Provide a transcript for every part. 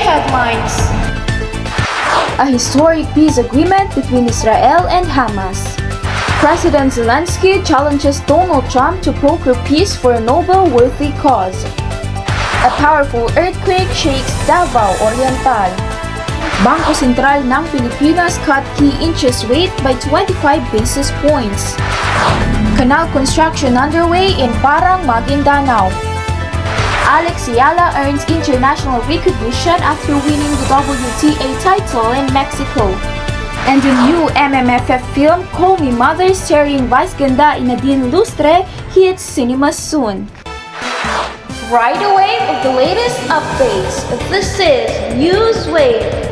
headlines. A historic peace agreement between Israel and Hamas. President Zelensky challenges Donald Trump to broker peace for a Nobel-worthy cause. A powerful earthquake shakes Davao Oriental. Bangko Sentral ng Pilipinas cut key interest rate by 25 basis points. Canal construction underway in Parang, Maguindanao. Alex Ayala earns international recognition after winning the WTA title in Mexico. And the new MMFF film Call Me Mother starring Vice Ganda Nadine Lustre hits cinemas soon. Right away with the latest updates. This is Newswave.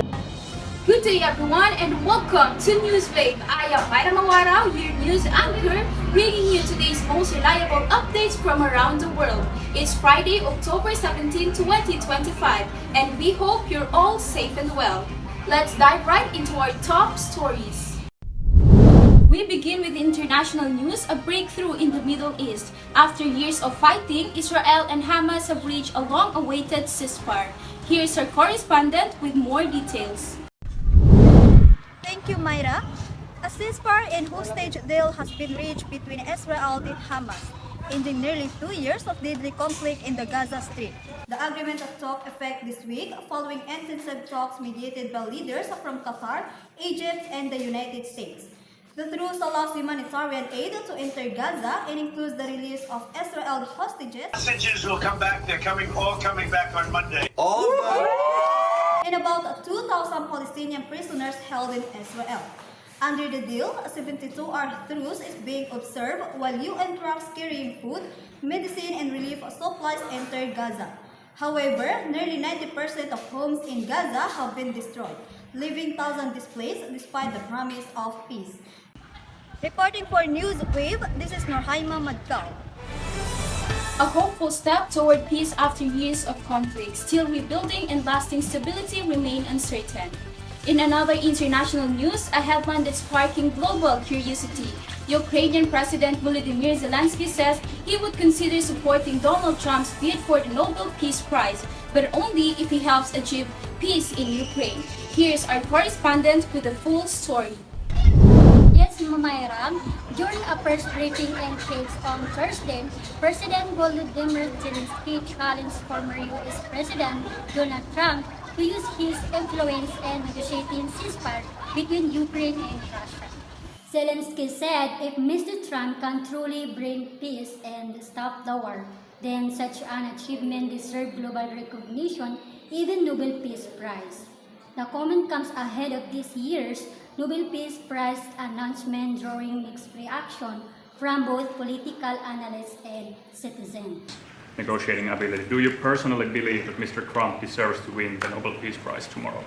Good day everyone and welcome to Newswave. I am Mayra Mawaraw, your news anchor, bringing you today's most reliable updates from around the world. It's Friday, October 17, 2025, and we hope you're all safe and well. Let's dive right into our top stories. We begin with international news, a breakthrough in the Middle East. After years of fighting, Israel and Hamas have reached a long-awaited ceasefire. Here's our correspondent with more details. Thank you, Mayra. A ceasefire and hostage deal has been reached between Israel and Hamas, ending nearly 2 years of deadly conflict in the Gaza Strip. The agreement took effect this week following intensive talks mediated by leaders from Qatar, Egypt, and the United States. The truce allows humanitarian aid to enter Gaza and includes the release of Israel hostages. Hostages will come back. They're all coming back on Monday. And about 2,000 Palestinian prisoners held in Israel. Under the deal, a 72-hour truce is being observed while UN trucks carrying food, medicine, and relief supplies enter Gaza. However, nearly 90% of homes in Gaza have been destroyed, leaving thousands displaced despite the promise of peace. Reporting for Newswave, this is Norhaima Madkaw. A hopeful step toward peace after years of conflict. Still, rebuilding and lasting stability remain uncertain. In another international news, a headline that's sparking global curiosity. Ukrainian President Volodymyr Zelensky says he would consider supporting Donald Trump's bid for the Nobel Peace Prize, but only if he helps achieve peace in Ukraine. Here's our correspondent with the full story. Yes, Mayra. During a press briefing in Kyiv on Thursday, President Volodymyr Zelensky challenged former U.S. President Donald Trump to use his influence in negotiating ceasefire between Ukraine and Russia. Zelensky said if Mr. Trump can truly bring peace and stop the war, then such an achievement deserves global recognition, even Nobel Peace Prize. The comment comes ahead of this year's Nobel Peace Prize announcement, drawing mixed reaction from both political analysts and citizens. Negotiating ability. Do you personally believe that Mr. Trump deserves to win the Nobel Peace Prize tomorrow?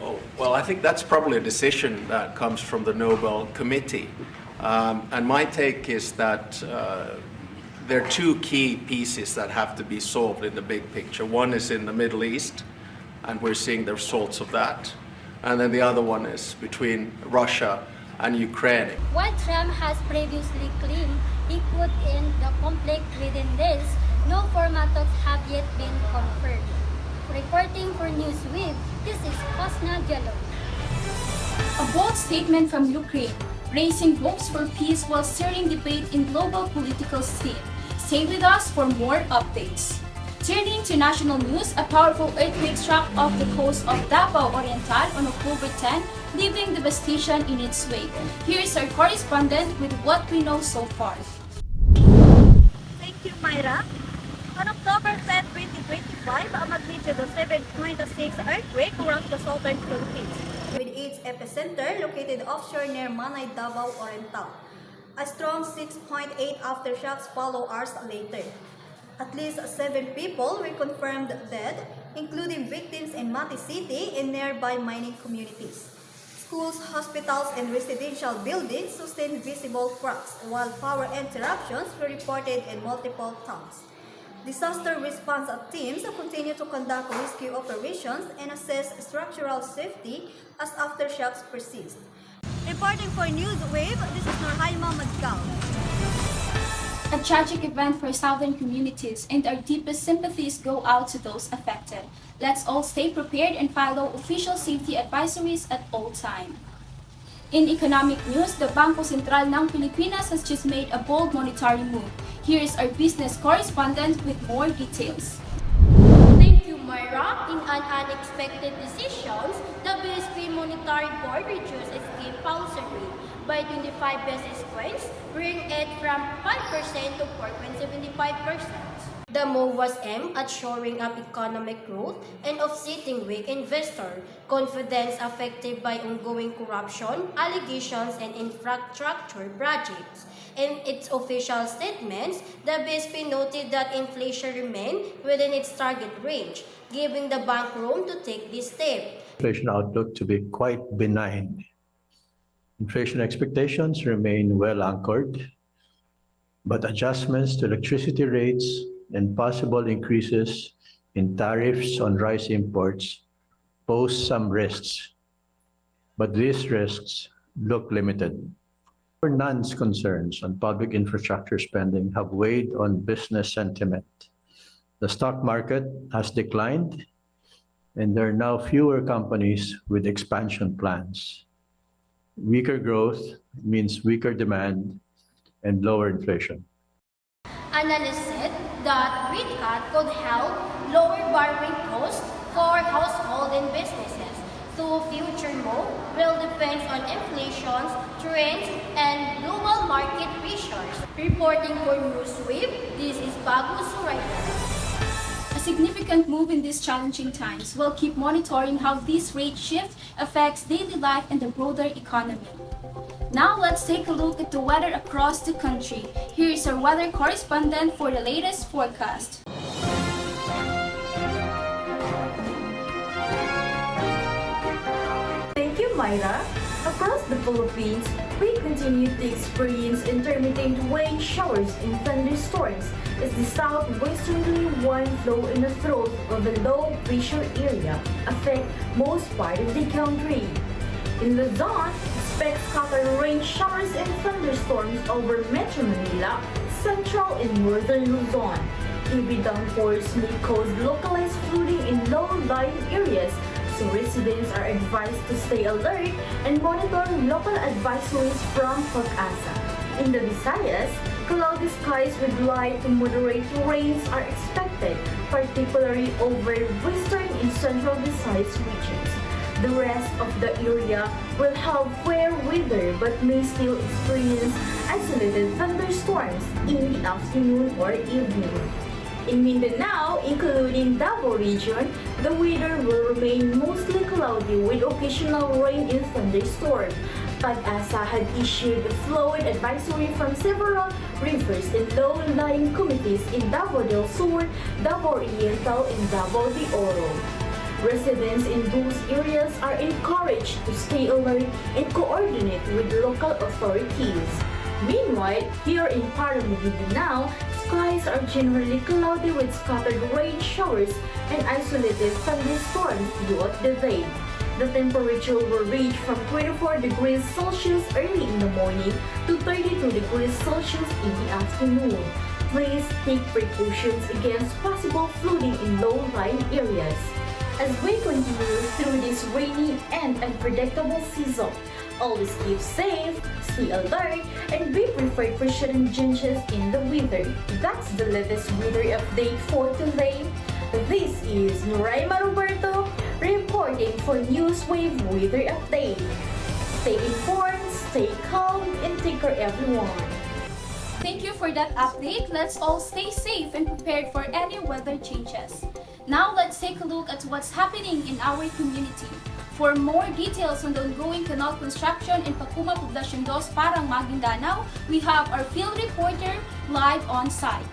Oh, well, I think that's probably a decision that comes from the Nobel Committee. And my take is that there are two key pieces that have to be solved in the big picture. One is in the Middle East, and we're seeing the results of that. And then the other one is between Russia and Ukraine. While Trump has previously claimed he could end the conflict within days, no formal talks have yet been confirmed. Reporting for Newswave, this is Kosna Jallo. A bold statement from Ukraine, raising hopes for peace while stirring debate in global political scene. Stay with us for more updates. Turning to national news, a powerful earthquake struck off the coast of Davao Oriental on October 10, leaving devastation in its wake. Here's our correspondent with what we know so far. Thank you, Mayra. On October 10, 2025, a magnitude of 7.6 earthquake rocked the southern Philippines, with its epicenter located offshore near Manay, Davao Oriental. A strong 6.8 aftershocks follow hours later. At least 7 people were confirmed dead, including victims in Mati City and nearby mining communities. Schools, hospitals, and residential buildings sustained visible cracks, while power interruptions were reported in multiple towns. Disaster response teams continue to conduct rescue operations and assess structural safety as aftershocks persist. Reporting for Newswave, this is Norhaima Madkaw. A tragic event for southern communities, and our deepest sympathies go out to those affected. Let's all stay prepared and follow official safety advisories at all times. In economic news, the Bangko Sentral ng Pilipinas has just made a bold monetary move. Here is our business correspondent with more details. Thank you, Myra. In an unexpected decision, the BSP Monetary Board reduced its key policy rate by 25 basis points, bringing it from 5% to 4.75%. The move was aimed at shoring up economic growth and offsetting weak investor confidence affected by ongoing corruption, allegations, and infrastructure projects. In its official statements, the BSP noted that inflation remained within its target range, giving the bank room to take this step. Inflation outlook to be quite benign. Inflation expectations remain well anchored, but adjustments to electricity rates and possible increases in tariffs on rice imports pose some risks, but these risks look limited. Non's concerns on public infrastructure spending have weighed on business sentiment. The stock market has declined, and there are now fewer companies with expansion plans. Weaker growth means weaker demand and lower inflation. Analysts said that rate cut could help lower borrowing costs for households and businesses. So future move will depend on inflation, trends, and global market pressures. Reporting for Newswave, this is Bagu Suraita. A significant move in these challenging times. We'll keep monitoring how this rate shift affects daily life and the broader economy. Now let's take a look at the weather across the country. Here is our weather correspondent for the latest forecast. Thank you, Myra. Across the Philippines, we continue to experience intermittent rain showers and thunderstorms as the southwesterly wind flow in the throat of a low-pressure area affect most part of the country. In Luzon, expect scattered rain showers and thunderstorms over Metro Manila, Central and Northern Luzon. Heavy downpours may cause localized flooding in low-lying areas, so residents are advised to stay alert and monitor local advisories from PAG-ASA. In the Visayas, cloudy skies with light to moderate rains are expected, particularly over western and central Visayas regions. The rest of the area will have fair weather but may still experience isolated thunderstorms in the afternoon or evening. In Mindanao, including Davao region, the weather will remain mostly cloudy with occasional rain and thunderstorms. PAG-ASA had issued a flood advisory from several rivers and low-lying communities in Davao del Sur, Davao Oriental, and Davao de Oro. Residents in those areas are encouraged to stay alert and coordinate with local authorities. Meanwhile, here in Mindanao, skies are generally cloudy with scattered rain showers and isolated thunderstorms throughout the day. The temperature will range from 24 degrees Celsius early in the morning to 32 degrees Celsius in the afternoon. Please take precautions against possible flooding in low-lying areas. As we continue through this rainy and unpredictable season, always keep safe, stay alert, and be prepared for sudden changes in the weather. That's the latest weather update for today. This is Noraima Roberto reporting for Newswave Weather Update. Stay informed, stay calm, and take care everyone. Thank you for that update. Let's all stay safe and prepared for any weather changes. Now let's take a look at what's happening in our community. For more details on the ongoing canal construction in Pacuma Poblacion 2, Parang Maguindanao, we have our field reporter live on site.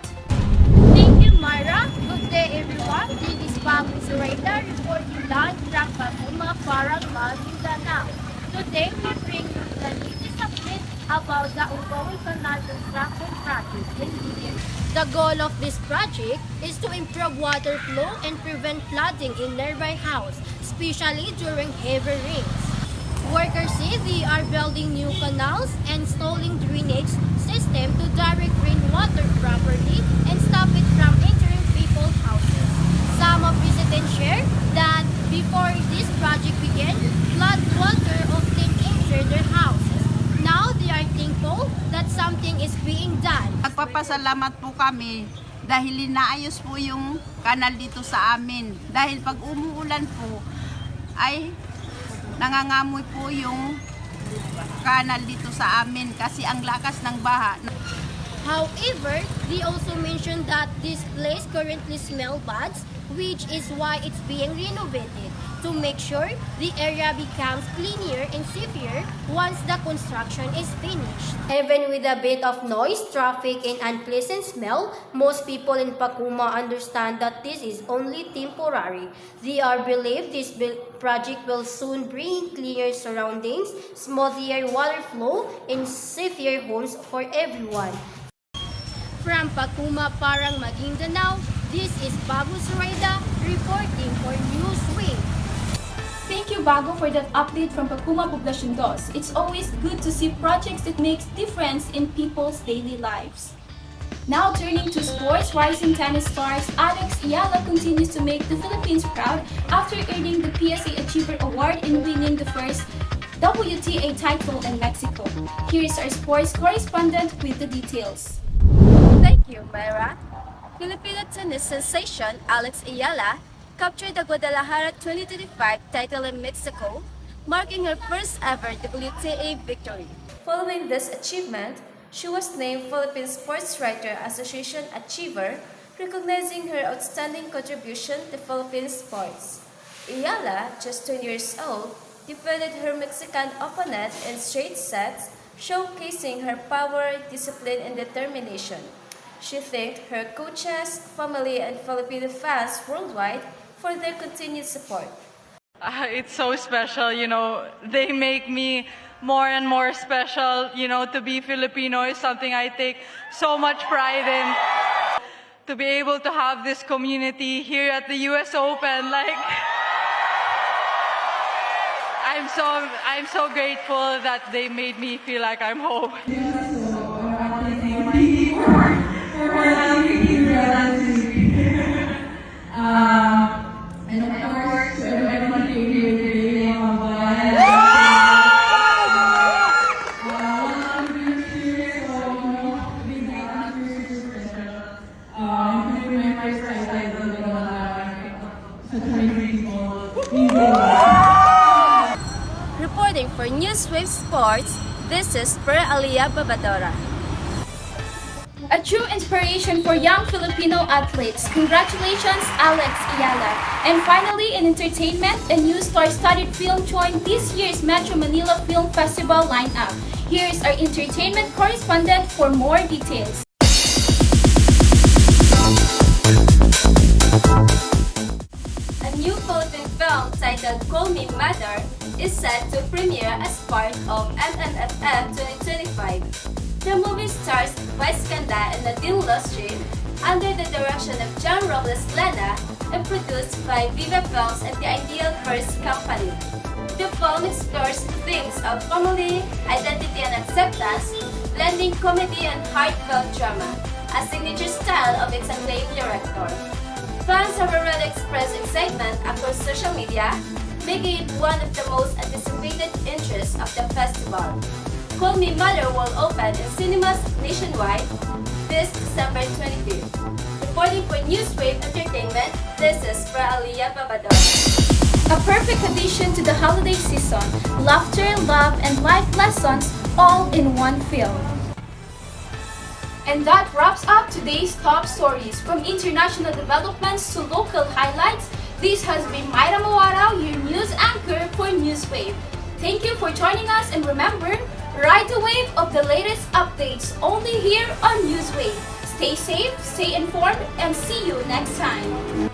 Thank you, Myra. Good day, everyone. This is Bagu Suraita reporting live from Pacuma, Parang Maguindanao. Today, we bring you the latest update about the ongoing canal construction project in Gideon. The goal of this project is to improve water flow and prevent flooding in nearby houses, especially during heavy rains. Workers say they are building new canals and installing drainage system to direct rainwater water properly and stop it from entering people's houses. Some of residents share that before this project began, flood water often entered their houses. Now they are thankful that something is being done. Nagpapasalamat po kami dahil inaayos po yung kanal dito sa amin. Dahil pag umuulan po ay nangangamoy po yung kanal dito sa amin kasi ang lakas ng baha. However, they also mentioned that this place currently smells bad, which is why it's being renovated to make sure the area becomes cleaner and safer once the construction is finished. Even with a bit of noise, traffic, and unpleasant smell, most people in Pacuma understand that this is only temporary. They are believe this project will soon bring cleaner surroundings, smoother water flow, and safer homes for everyone. From Pacuma, Parang, Maguindanao, this is Bago Zoraida reporting for Newswave. Thank you, Bago, for that update from Pacuma Poblacion 2. It's always good to see projects that makes difference in people's daily lives. Now turning to sports, rising tennis stars Alex Ayala continues to make the Philippines proud after earning the PSA Achiever Award and winning the first WTA title in Mexico. Here is our sports correspondent with the details. Thank you, Myra. Filipino tennis sensation Alex Ayala captured the Guadalajara 2025 title in Mexico, marking her first ever WTA victory. Following this achievement, she was named Philippine Sports Writer Association Achiever, recognizing her outstanding contribution to Philippine sports. Ayala, just 20 years old, defeated her Mexican opponent in straight sets, showcasing her power, discipline, and determination. She thanked her coaches, family, and Filipino fans worldwide for their continued support. It's so special, they make me more and more special, to be Filipino is something I take so much pride in. To be able to have this community here at the US Open, I'm so grateful that they made me feel like I'm home. And of course, to everyone here today, Reporting for Newswave Sports, this is Alia Babadora. A true inspiration for young Filipino athletes. Congratulations, Alex Ayala. And finally, in entertainment, a new star-studded film joined this year's Metro Manila Film Festival lineup. Here is our entertainment correspondent for more details. A new Philippine film titled Call Me Mother is set to premiere as part of MMFF 2025. The movie stars Vice Ganda and Nadine Lostri under the direction of John Robles Lana and produced by Viva Films and the Ideal Hearst Company. The film explores themes of family, identity and acceptance, blending comedy and heartfelt drama, a signature style of its acclaimed director. Fans have already expressed excitement across social media, making it one of the most anticipated interests of the festival. Call Me Mother will open in cinemas nationwide this December 22. Reporting for Newswave Entertainment, this is Alia Babador. A perfect addition to the holiday season. Laughter, love, and life lessons all in one film. And that wraps up today's top stories. From international developments to local highlights, this has been Myra Mawaraw, your news anchor for Newswave. Thank you for joining us, and remember, ride the wave of the latest updates only here on Newswave. Stay safe, stay informed, and see you next time.